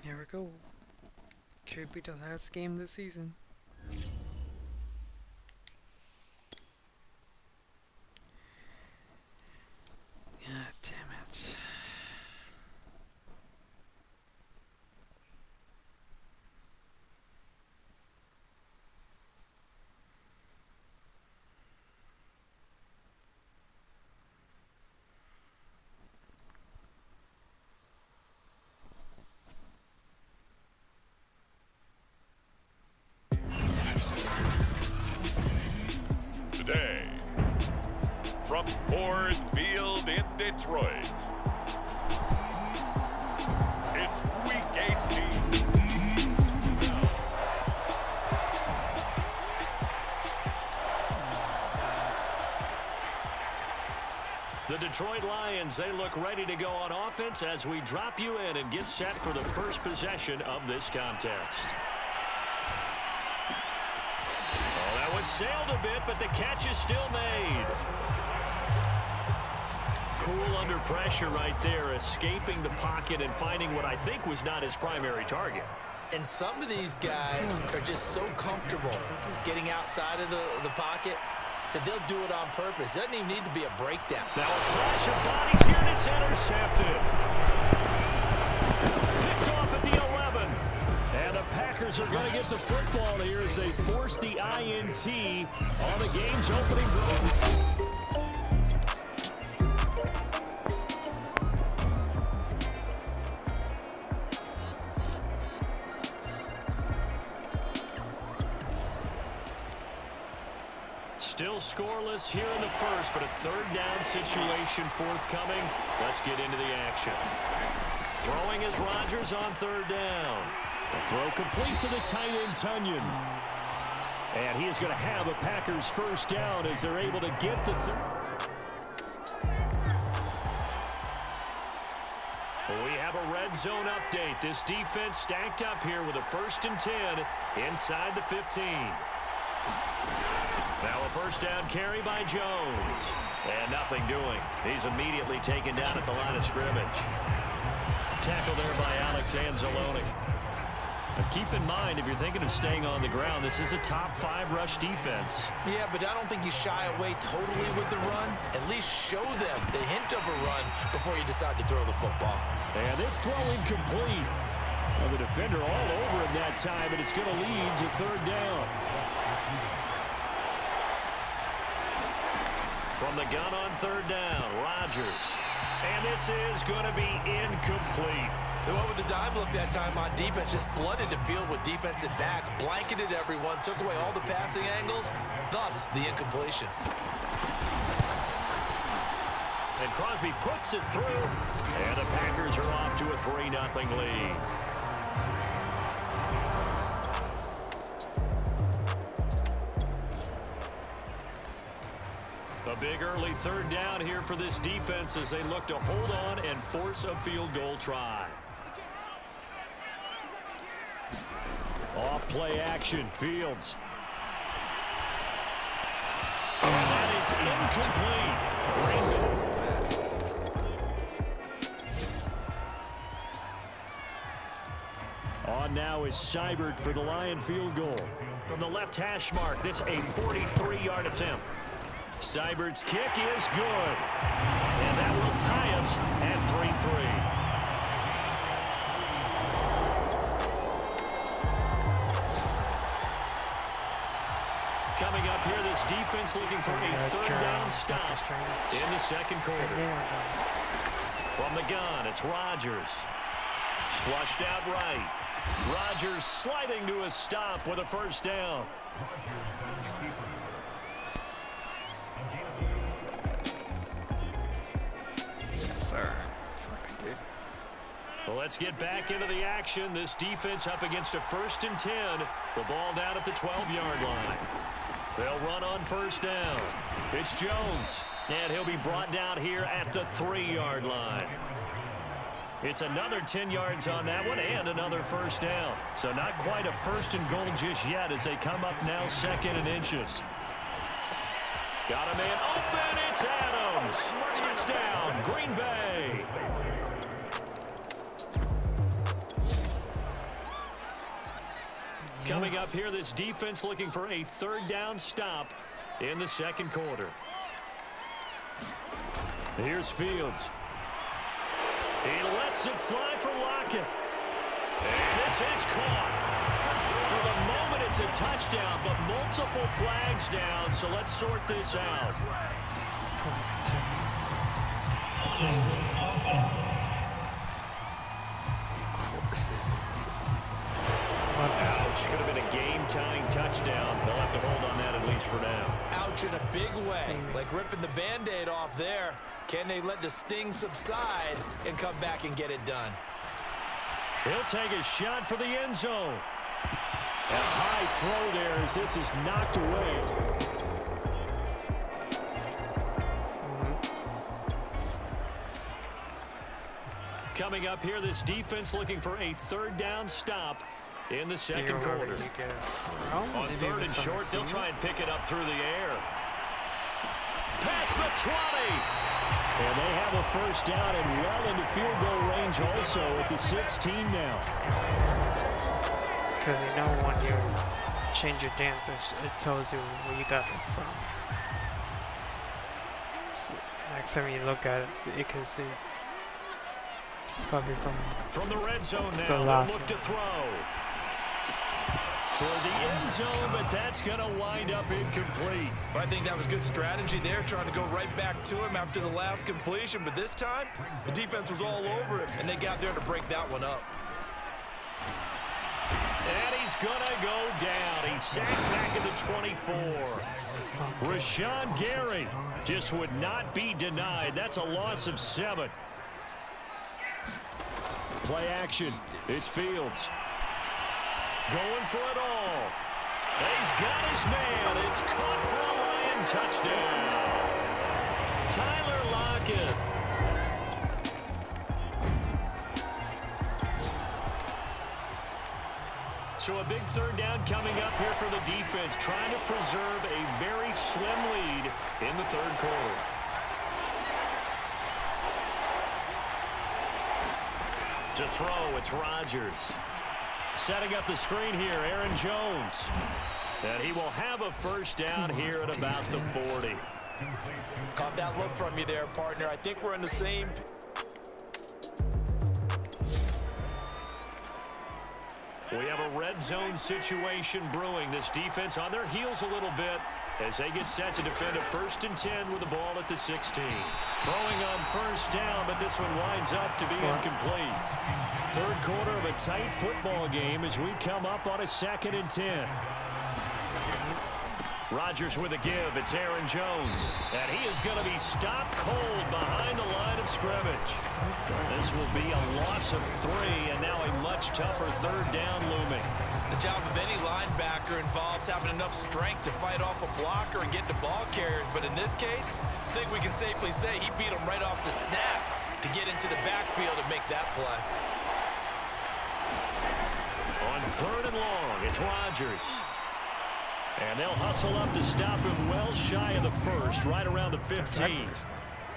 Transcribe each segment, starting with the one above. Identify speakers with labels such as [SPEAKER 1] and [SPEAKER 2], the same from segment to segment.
[SPEAKER 1] Here we go. Could be the last game of the season. God damn it.
[SPEAKER 2] Today, from Ford Field in Detroit, it's Week 18.
[SPEAKER 3] The Detroit Lions, they look ready to go on offense as we drop you in and get set for the first possession of this contest. That one sailed a bit, but the catch is still made. Cool under pressure right there, escaping the pocket and finding what I think was not his primary target.
[SPEAKER 4] And some of these guys are just so comfortable getting outside of the pocket that they'll do it on purpose. It doesn't even need to be a breakdown.
[SPEAKER 3] Now a clash of bodies here, and it's intercepted. Picked off at the 11. And the Packers are going to get the football here as they force the INT on the game's opening drive. Still scoreless here in the first, but a third down situation forthcoming. Let's get into the action. Throwing is Rodgers on third down. The throw complete to the tight end, Tunyon. And he is going to have a Packers first down as they're able to get the We have a red zone update. This defense stacked up here with a 1st and 10 inside the 15. Now a first down carry by Jones. And nothing doing. He's immediately taken down at the line of scrimmage. Tackle there by Alex Anzalone. But keep in mind, if you're thinking of staying on the ground, this is a top 5 rush defense.
[SPEAKER 4] Yeah, but I don't think you shy away totally with the run. At least show them the hint of a run before you decide to throw the football.
[SPEAKER 3] And this throw incomplete. Well, the defender all over him that time, and it's going to lead to third down. From the gun on third down, Rodgers. And this is going to be incomplete.
[SPEAKER 4] They went with the dive look that time on defense, just flooded the field with defensive backs, blanketed everyone, took away all the passing angles, thus the incompletion.
[SPEAKER 3] And Crosby puts it through, and the Packers are off to a 3-0 lead. A big early third down here for this defense as they look to hold on and force a field goal try. Off play action, Fields. And that is incomplete. On now is Seibert for the Lion field goal. From the left hash mark, this a 43-yard attempt. Seibert's kick is good. And that will tie us at 3-3. Coming up here, this defense looking for a third down stop in the second quarter. From the gun, it's Rodgers. Flushed out right. Rodgers sliding to a stop with a first down.
[SPEAKER 1] Sir. Fucking dude.
[SPEAKER 3] Well, let's get back into the action. This defense up against a 1st and 10. The ball down at the 12-yard line. They'll run on first down. It's Jones. And he'll be brought down here at the 3-yard line. It's another 10 yards on that one and another first down. So not quite a 1st and goal just yet as they come up now 2nd and inches. Got a man open. It's Adams. Touchdown, Green Bay. Coming up here, this defense looking for a third down stop in the second quarter. Here's Fields. He lets it fly for Lockett. And this is caught. For the moment, it's a touchdown, but multiple flags down, so let's sort this out. Ouch. Could have been a game-tying touchdown. They'll have to hold on that at least for now.
[SPEAKER 4] Ouch in a big way. Like ripping the Band-Aid off there. Can they let the sting subside and come back and get it done?
[SPEAKER 3] He'll take a shot for the end zone. A high throw there as this is knocked away. Coming up here, this defense looking for a third down stop in the second quarter. On third and short, they'll try and pick it up through the air. Past the 20. And they have a first down and well into field goal range also at the 16 now.
[SPEAKER 1] Because you know when you change your dance, it tells you where you got it from. So next time you look at it, you can see it's probably
[SPEAKER 3] from the red zone now.
[SPEAKER 1] They'll
[SPEAKER 3] look to throw toward the end zone, but that's going to wind up incomplete.
[SPEAKER 4] Well, I think that was good strategy there, trying to go right back to him after the last completion. But this time, the defense was all over him, and they got there to break that one up.
[SPEAKER 3] And he's going to go down. He's sacked back at the 24. Rashawn Gary just would not be denied. That's a loss of 7. Play action. It's Fields. Going for it all. He's got his man. It's caught for a Lion touchdown. Tyler Lockett. So a big third down coming up here for the defense, trying to preserve a very slim lead in the third quarter. To throw, it's Rodgers. Setting up the screen here, Aaron Jones. And he will have a first down here at about the 40.
[SPEAKER 4] Caught that look from you there, partner. I think we're in the same.
[SPEAKER 3] We have a red zone situation brewing. This defense on their heels a little bit as they get set to defend a 1st and 10 with the ball at the 16. Throwing on first down, but this one winds up to be incomplete. Third quarter of a tight football game as we come up on a 2nd and 10. Rodgers with a give. It's Aaron Jones. And he is going to be stopped cold behind the line of scrimmage. This will be a loss of 3, and now a much tougher third down looming.
[SPEAKER 4] The job of any linebacker involves having enough strength to fight off a blocker and get to ball carriers. But in this case, I think we can safely say he beat him right off the snap to get into the backfield and make that play.
[SPEAKER 3] On 3rd and long, it's Rodgers. And they'll hustle up to stop him well shy of the 1st, right around the 15.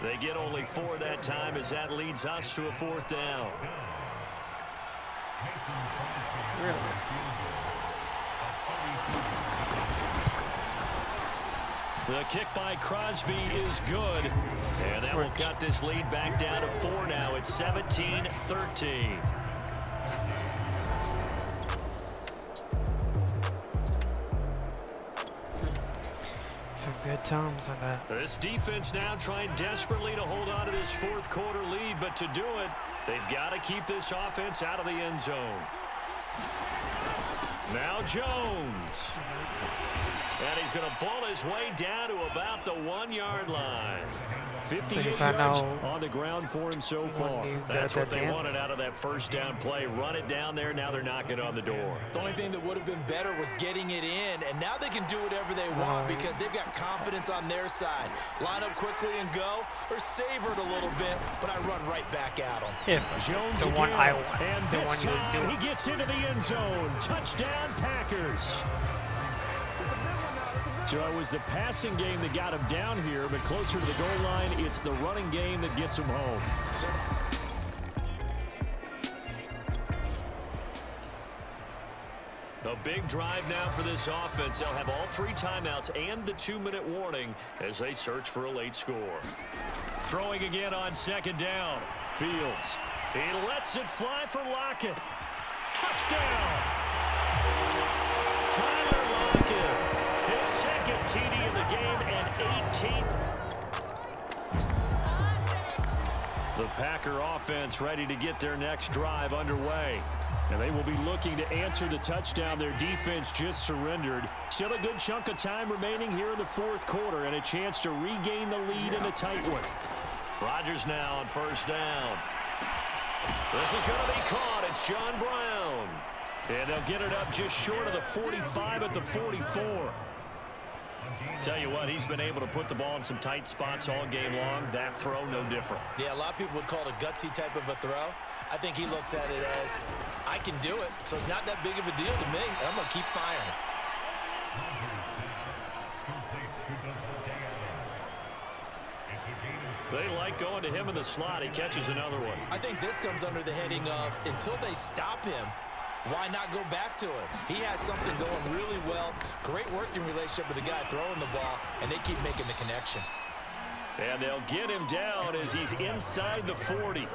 [SPEAKER 3] They get only 4 that time as that leads us to a 4th down.
[SPEAKER 1] Really?
[SPEAKER 3] The kick by Crosby is good. And that will cut this lead back down to 4 now. It's 17-13.
[SPEAKER 1] Some good times on that.
[SPEAKER 3] This defense now trying desperately to hold on to this 4th quarter lead, but to do it, they've got to keep this offense out of the end zone. Now Jones. And he's going to ball his way down to about the 1-yard line. 58 yards on the ground for him so far. That's what they wanted out of that first down play. Run it down there. Now they're knocking on the door.
[SPEAKER 4] The only thing that would have been better was getting it in, and now they can do whatever they want because they've got confidence on their side. Line up quickly and go, or savor it a little bit, but I run right back at them.
[SPEAKER 1] Yeah,
[SPEAKER 3] Jones
[SPEAKER 1] the
[SPEAKER 3] again,
[SPEAKER 1] one I want.
[SPEAKER 3] and
[SPEAKER 1] The
[SPEAKER 3] this
[SPEAKER 1] one you was
[SPEAKER 3] time
[SPEAKER 1] doing.
[SPEAKER 3] he gets into the end zone. Touchdown, Packers. So it was the passing game that got him down here, but closer to the goal line, it's the running game that gets him home. A big drive now for this offense. They'll have all 3 timeouts and the 2-minute warning as they search for a late score. Throwing again on 2nd down. Fields. He lets it fly for Lockett. Touchdown! Tyler Lockett. His 2nd TD of the game and 18th. The Packer offense ready to get their next drive underway. And they will be looking to answer the touchdown their defense just surrendered. Still a good chunk of time remaining here in the 4th quarter and a chance to regain the lead in a tight one. Rodgers now on 1st down. This is going to be caught. It's John Brown. And they'll get it up just short of the 45 at the 44. Tell you what, he's been able to put the ball in some tight spots all game long. That throw, no different.
[SPEAKER 4] Yeah, a lot of people would call it a gutsy type of a throw. I think he looks at it as, I can do it, so it's not that big of a deal to me, and I'm going to keep firing.
[SPEAKER 3] They like going to him in the slot. He catches another one.
[SPEAKER 4] I think this comes under the heading of, until they stop him, why not go back to him? He has something going really well. Great working relationship with the guy throwing the ball, and they keep making the connection.
[SPEAKER 3] And they'll get him down as he's inside the 40.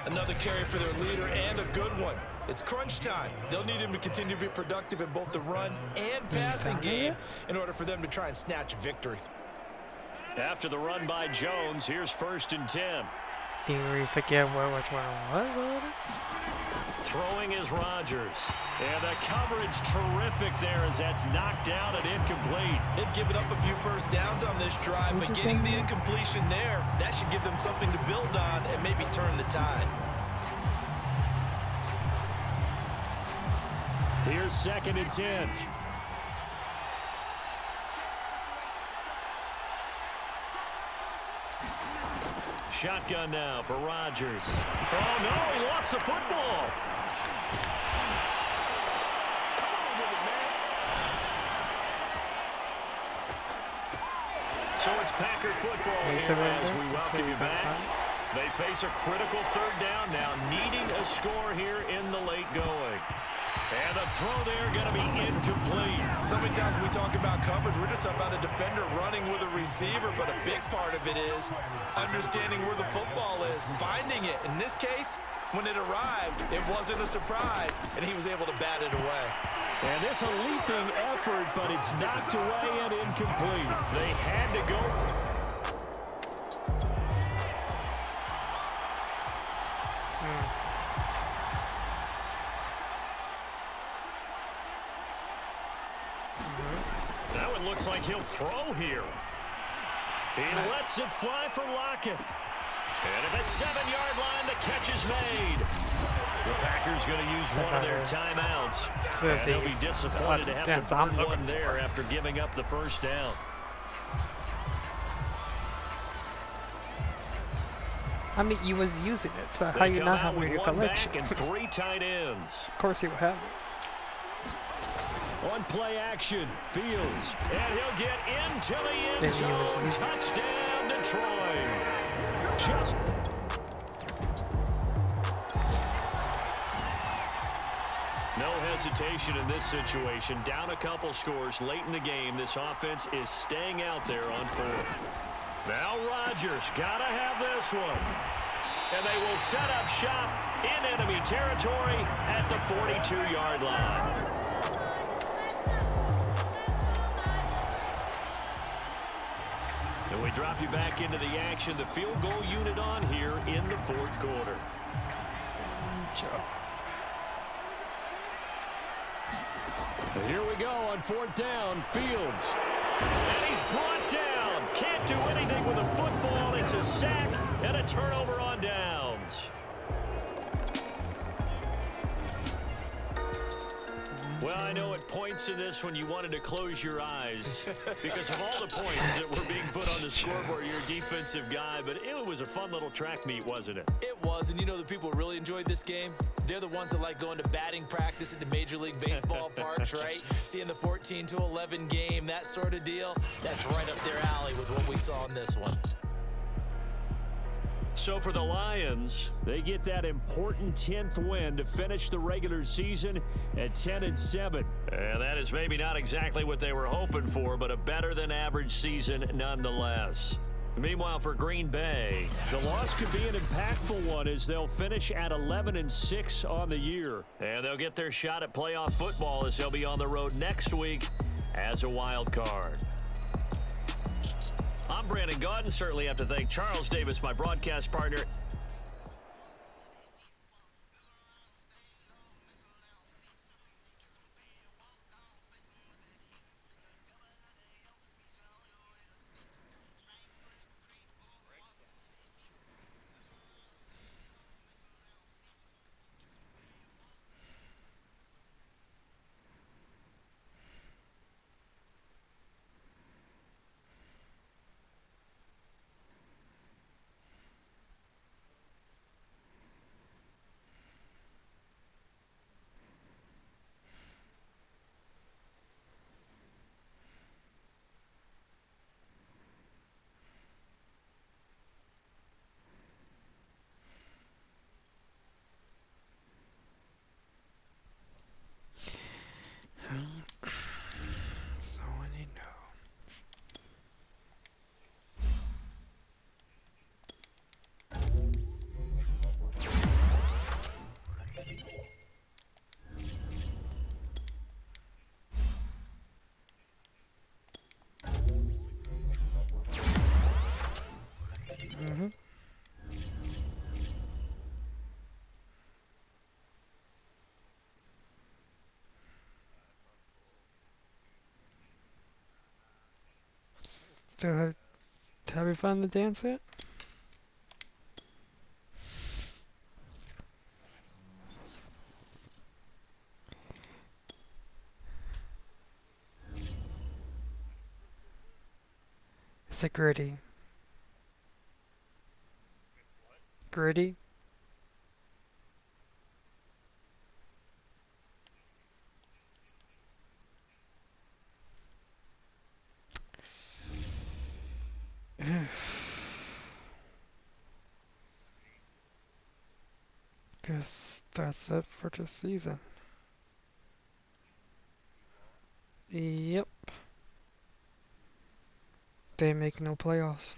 [SPEAKER 4] Another carry for their leader and a good one. It's crunch time. They'll need him to continue to be productive in both the run and passing game in order for them to try and snatch a victory.
[SPEAKER 3] After the run by Jones, here's 1st and 10.
[SPEAKER 1] Do you forget which one it was already?
[SPEAKER 3] Throwing is Rodgers. And the coverage terrific there as that's knocked down and incomplete.
[SPEAKER 4] They've given up a few first downs on this drive, but getting the incompletion there, that should give them something to build on and maybe turn the tide.
[SPEAKER 3] Here's 2nd and 10. Shotgun now for Rodgers. Oh, no, he lost the football. So it's Packer football here as we welcome you back. They face a critical 3rd down now, needing a score here in the late going. And the throw there going to be incomplete.
[SPEAKER 4] So many times when we talk about coverage, we're just about a defender running with a receiver, but a big part of it is understanding where the football is, finding it. In this case, when it arrived, it wasn't a surprise, and he was able to bat it away.
[SPEAKER 3] And this a leaping effort, but it's knocked away and incomplete. They had to go. That one looks like he'll throw here. He lets it fly for Lockett. And at the 7-yard line, the catch is made. The Packers going to use one of their timeouts. And they'll be disappointed to have to burn one there after giving up the 1st down.
[SPEAKER 1] I mean, you was using it, so how you not having your collection?
[SPEAKER 3] And 3 tight ends.
[SPEAKER 1] Of course he would have it.
[SPEAKER 3] On play action, Fields, and he'll get into the end zone. Touchdown, Detroit. Just no hesitation in this situation. Down a couple scores late in the game. This offense is staying out there on 4th. Now Rodgers gotta have this one. And they will set up shop in enemy territory at the 42-yard line. And we drop you back into the action. The field goal unit on here in the 4th quarter. And here we go on 4th down. Fields. And he's brought down. Can't do anything with a football. It's a sack and a turnover on downs. Well, I know at points in this when you wanted to close your eyes because of all the points that were being put on the scoreboard. You're a defensive guy, but it was a fun little track meet, wasn't it?
[SPEAKER 4] It was, and you know the people who really enjoyed this game? They're the ones that like going to batting practice at the Major League Baseball parks, right? Seeing the 14-11 game, that sort of deal. That's right up their alley with what we saw in this one.
[SPEAKER 3] So for the Lions, they get that important 10th win to finish the regular season at 10-7. And that is maybe not exactly what they were hoping for, but a better than average season nonetheless. Meanwhile, for Green Bay, the loss could be an impactful one as they'll finish at 11-6 on the year. And they'll get their shot at playoff football as they'll be on the road next week as a wild card. I'm Brandon Gaudin. Certainly have to thank Charles Davis, my broadcast partner.
[SPEAKER 1] So I need to know. Still have you found the dance yet? Is it gritty? Gritty? Guess that's it for this season. Yep. They make no playoffs.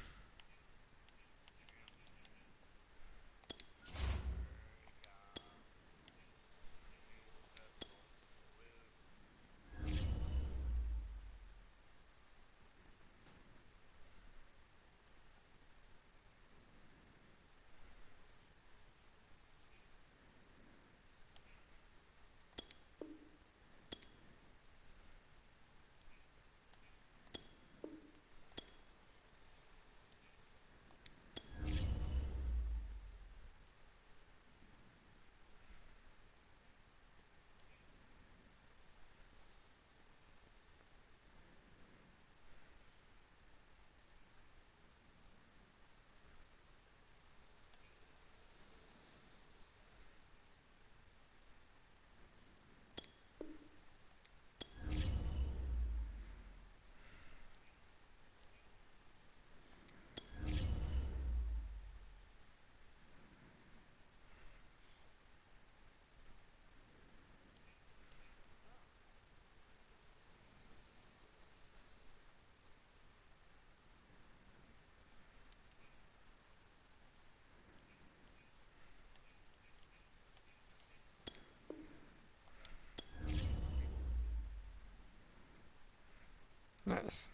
[SPEAKER 1] Nice.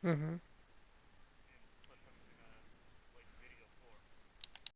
[SPEAKER 1] Mm-hmm.